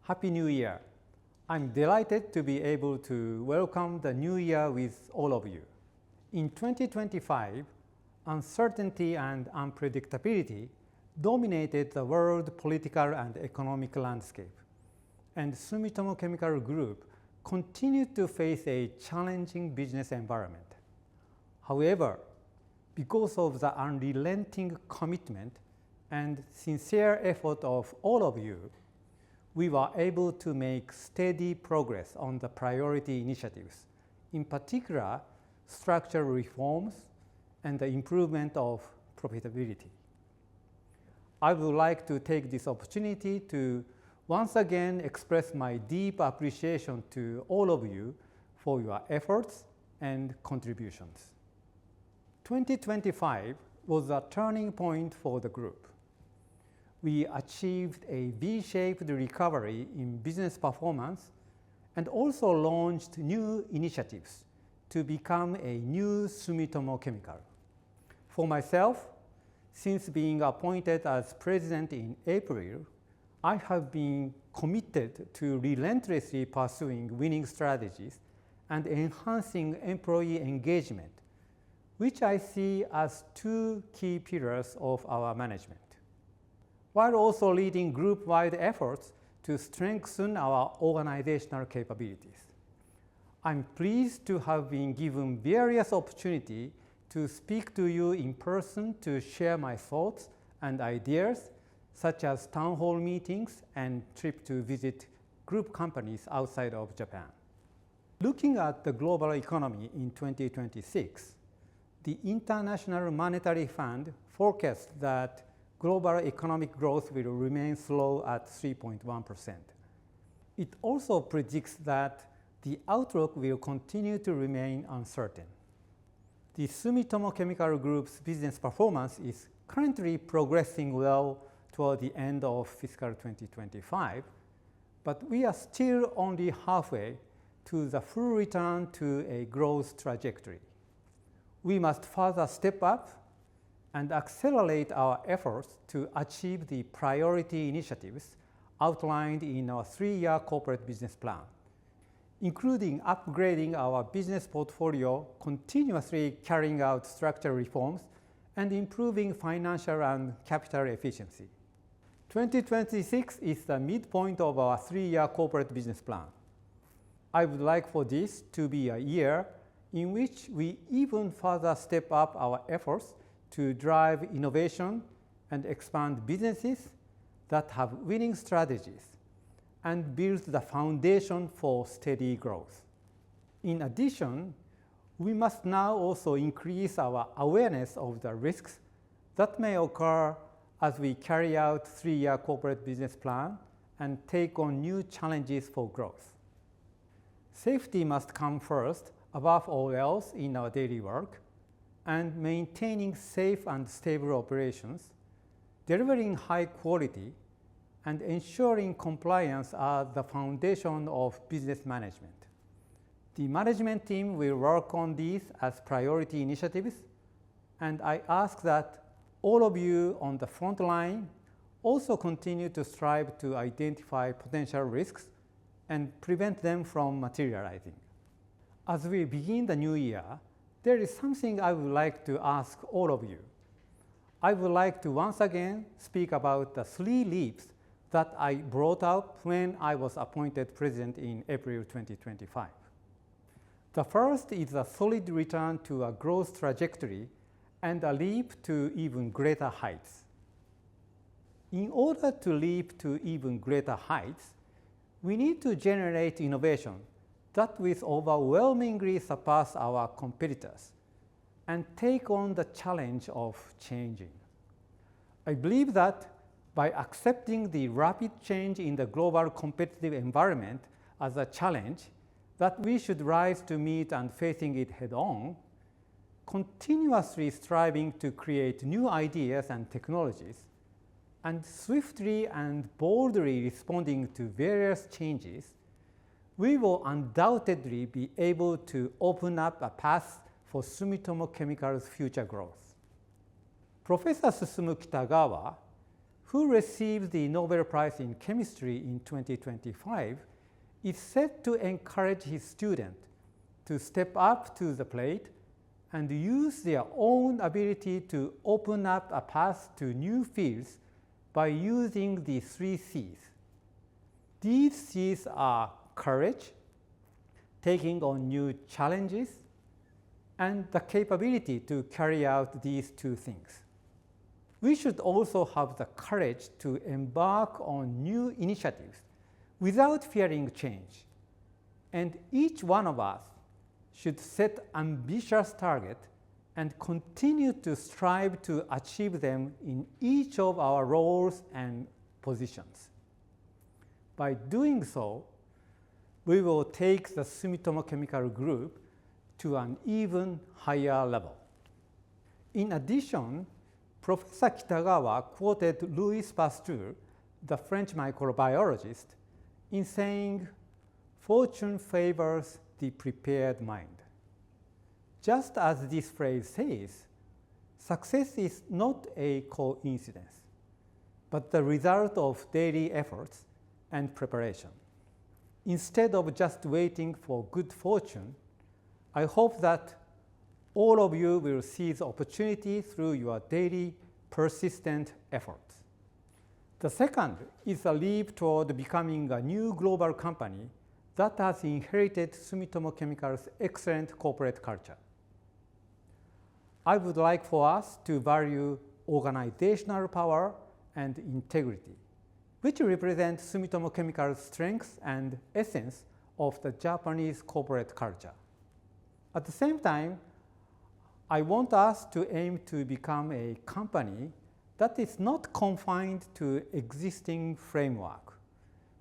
Happy New Year! I'm delighted to be able to welcome the new year with all of you. In 2025, uncertainty and unpredictability dominated the world political and economic landscape, and Sumitomo Chemical Group continued to face a challenging business environment. However, because of the unrelenting commitment and sincere effort of all of you, we were able to make steady progress on the priority initiatives, in particular, structural reforms and the improvement of profitability. I would like to take this opportunity to once again express my deep appreciation to all of you for your efforts and contributions. 2025 was a turning point for the group. We achieved a V-shaped recovery in business performance and also launched new initiatives to become a new Sumitomo Chemical. For myself, since being appointed as president in April, I have been committed to relentlessly pursuing winning strategies and enhancing employee engagement, which I see as two key pillars of our management, while also leading group-wide efforts to strengthen our organizational capabilities. I'm pleased to have been given various opportunities to speak to you in person to share my thoughts and ideas, such as town hall meetings and trips to visit group companies outside of Japan. Looking at the global economy in 2026, the International Monetary Fund forecasts that global economic growth will remain slow at 3.1%. It also predicts that the outlook will continue to remain uncertain. The Sumitomo Chemical Group's business performance is currently progressing well toward the end of fiscal 2025, but we are still only halfway to the full return to a growth trajectory. We must further step up and accelerate our efforts to achieve the priority initiatives outlined in our 3-year corporate business plan, including upgrading our business portfolio, continuously carrying out structural reforms, and improving financial and capital efficiency. 2026 is the midpoint of our 3-year corporate business plan. I would like for this to be a year in which we even further step up our efforts to drive innovation and expand businesses that have winning strategies and build the foundation for steady growth. In addition, we must now also increase our awareness of the risks that may occur as we carry out 3-year corporate business plan and take on new challenges for growth. Safety must come first above all else in our daily work, and maintaining safe and stable operations, delivering high quality, and ensuring compliance are the foundation of business management. The management team will work on these as priority initiatives, and I ask that all of you on the front line also continue to strive to identify potential risks and prevent them from materializing. As we begin the new year, there is something I would like to ask all of you. I would like to once again speak about the 3 leaps that I brought up when I was appointed president in April 2025. The first is a solid return to a growth trajectory and a leap to even greater heights. In order to leap to even greater heights, we need to generate innovation that will overwhelmingly surpass our competitors and take on the challenge of changing. I believe that by accepting the rapid change in the global competitive environment as a challenge that we should rise to meet and facing it head-on, continuously striving to create new ideas and technologies, and swiftly and boldly responding to various changes, we will undoubtedly be able to open up a path for Sumitomo Chemical's future growth. Professor Susumu Kitagawa, who received the Nobel Prize in Chemistry in 2025, is set to encourage his students to step up to the plate and use their own ability to open up a path to new fields by using the 3 C's. These C's are courage, taking on new challenges, and the capability to carry out these 2 things. We should also have the courage to embark on new initiatives without fearing change. And each one of us should set ambitious targets and continue to strive to achieve them in each of our roles and positions. By doing so, we will take the Sumitomo Chemical Group to an even higher level. In addition, Professor Kitagawa quoted Louis Pasteur, the French microbiologist, in saying, "Fortune favors the prepared mind." Just as this phrase says, success is not a coincidence, but the result of daily efforts and preparation. Instead of just waiting for good fortune, I hope that all of you will seize opportunity through your daily persistent efforts. The second is a leap toward becoming a new global company that has inherited Sumitomo Chemical's excellent corporate culture. I would like for us to value organizational power and integrity, which represent Sumitomo Chemical's strengths and essence of the Japanese corporate culture. At the same time, I want us to aim to become a company that is not confined to existing framework,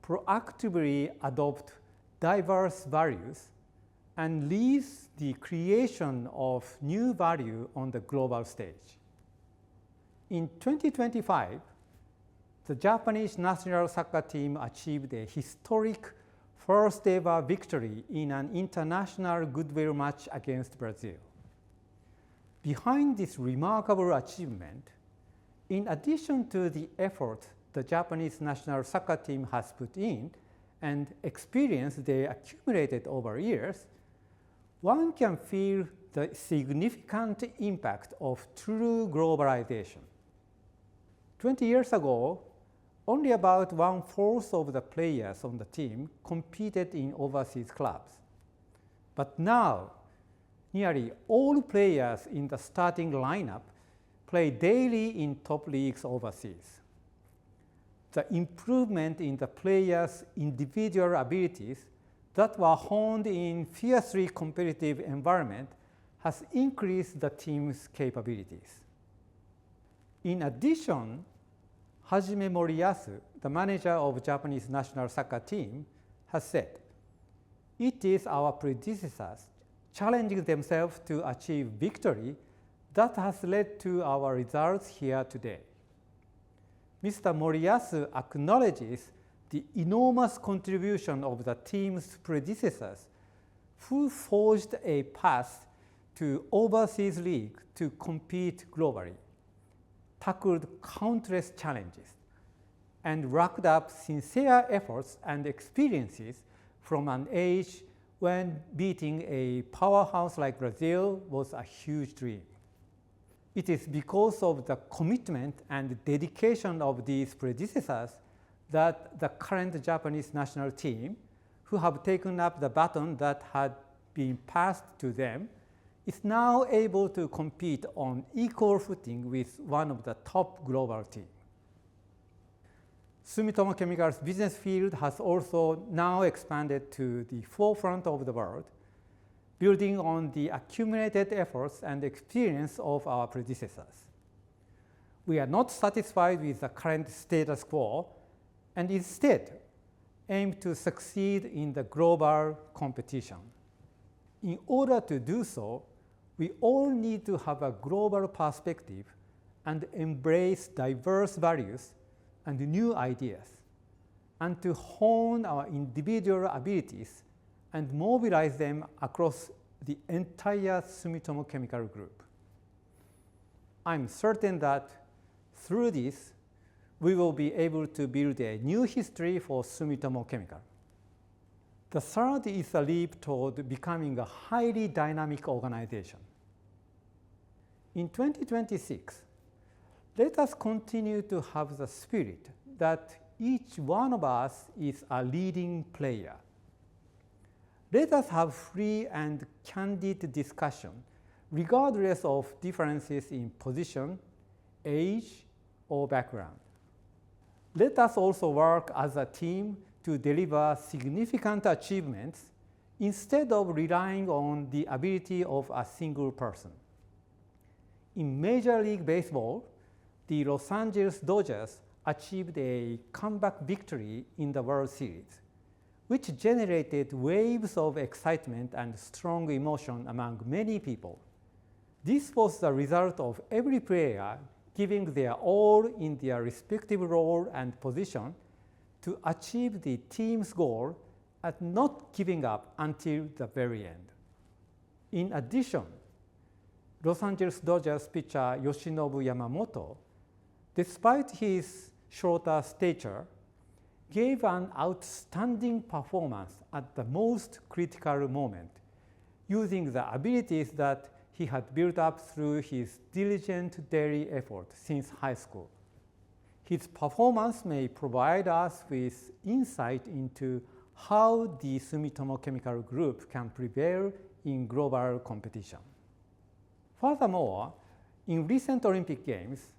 proactively adopt diverse values, and leads the creation of new value on the global stage. In 2025, the Japanese national soccer team achieved a historic first ever victory in an international goodwill match against Brazil. Behind this remarkable achievement, in addition to the effort the Japanese national soccer team has put in and experience they accumulated over years, one can feel the significant impact of true globalization. 20 years ago, only about 1/4 of the players on the team competed in overseas clubs. But now, nearly all players in the starting lineup play daily in top leagues overseas. The improvement in the players' individual abilities that were honed in fiercely competitive environment has increased the team's capabilities. In addition, Hajime Moriyasu, the manager of Japanese national soccer team, has said, "It is our predecessors challenging themselves to achieve victory that has led to our results here today." Mr. Moriyasu acknowledges the enormous contribution of the team's predecessors who forged a path to overseas league to compete globally, tackled countless challenges, and racked up sincere efforts and experiences from an age when beating a powerhouse like Brazil was a huge dream. It is because of the commitment and dedication of these predecessors that the current Japanese national team, who have taken up the baton that had been passed to them, is now able to compete on equal footing with one of the top global teams. Sumitomo Chemical's business field has also now expanded to the forefront of the world, building on the accumulated efforts and experience of our predecessors. We are not satisfied with the current status quo and instead aim to succeed in the global competition. In order to do so, we all need to have a global perspective and embrace diverse values and new ideas, and to hone our individual abilities and mobilize them across the entire Sumitomo Chemical Group. I'm certain that through this, we will be able to build a new history for Sumitomo Chemical. The third is a leap toward becoming a highly dynamic organization. In 2026, let us continue to have the spirit that each one of us is a leading player. Let us have free and candid discussion, regardless of differences in position, age, or background. Let us also work as a team to deliver significant achievements instead of relying on the ability of a single person. In Major League Baseball, the Los Angeles Dodgers achieved a comeback victory in the World Series, which generated waves of excitement and strong emotion among many people. This was the result of every player giving their all in their respective role and position to achieve the team's goal and not giving up until the very end. In addition, Los Angeles Dodgers pitcher Yoshinobu Yamamoto, despite his shorter stature, gave an outstanding performance at the most critical moment, using the abilities that he had built up through his diligent daily effort since high school. His performance may provide us with insight into how the Sumitomo Chemical Group can prevail in global competition. Furthermore, in recent Olympic Games,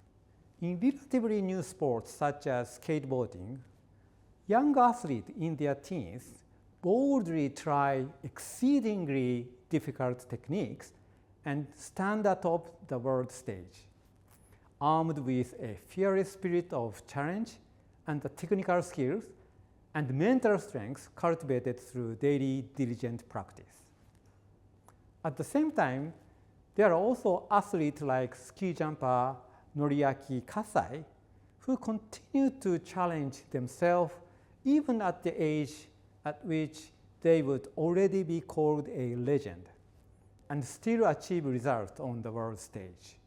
in relatively new sports such as skateboarding, young athletes in their teens boldly try exceedingly difficult techniques and stand atop the world stage, armed with a fearless spirit of challenge and the technical skills and mental strength cultivated through daily diligent practice. At the same time, there are also athletes like ski jumper Nobuaki Kasai, who continue to challenge themselves even at the age at which they would already be called a legend, and still achieve results on the world stage.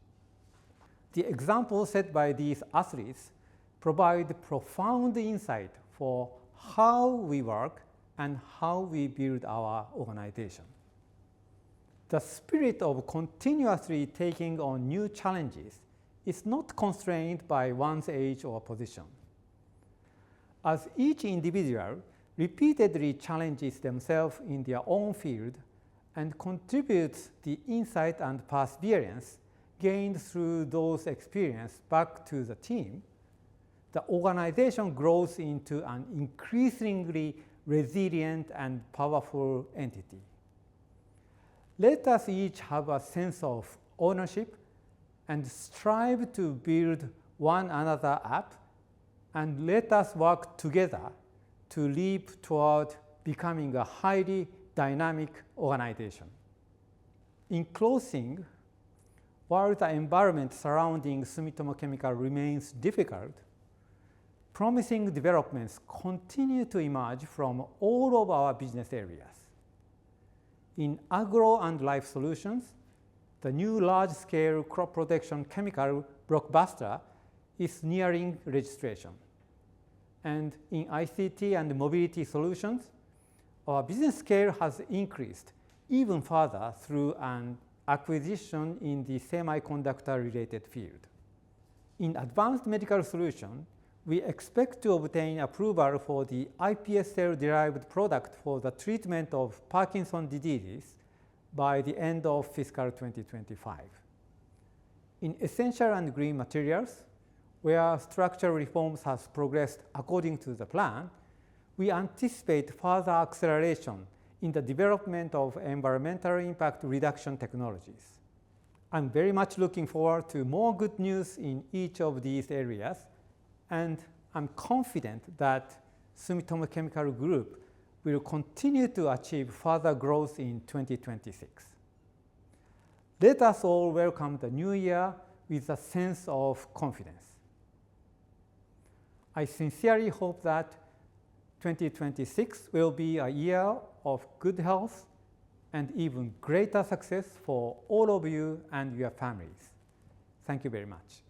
The examples set by these athletes provide profound insight for how we work and how we build our organization. The spirit of continuously taking on new challenges is not constrained by one's age or position. As each individual repeatedly challenges themselves in their own field and contributes the insight and perseverance gained through those experiences back to the team, the organization grows into an increasingly resilient and powerful entity. Let us each have a sense of ownership and strive to build one another up, and let us work together to leap toward becoming a highly dynamic organization. In closing, while the environment surrounding Sumitomo Chemical remains difficult, promising developments continue to emerge from all of our business areas. In agro and life solutions, the new large-scale crop protection chemical blockbuster is nearing registration. And in ICT and mobility solutions, our business scale has increased even further through an acquisition in the semiconductor-related field. In advanced medical solutions, we expect to obtain approval for the iPS cell-derived product for the treatment of Parkinson's disease by the end of fiscal 2025. In essential and green materials, where structural reforms has progressed according to the plan, we anticipate further acceleration in the development of environmental impact reduction technologies. I'm very much looking forward to more good news in each of these areas, and I'm confident that Sumitomo Chemical Group will continue to achieve further growth in 2026. Let us all welcome the new year with a sense of confidence. I sincerely hope that 2026 will be a year of good health and even greater success for all of you and your families. Thank you very much.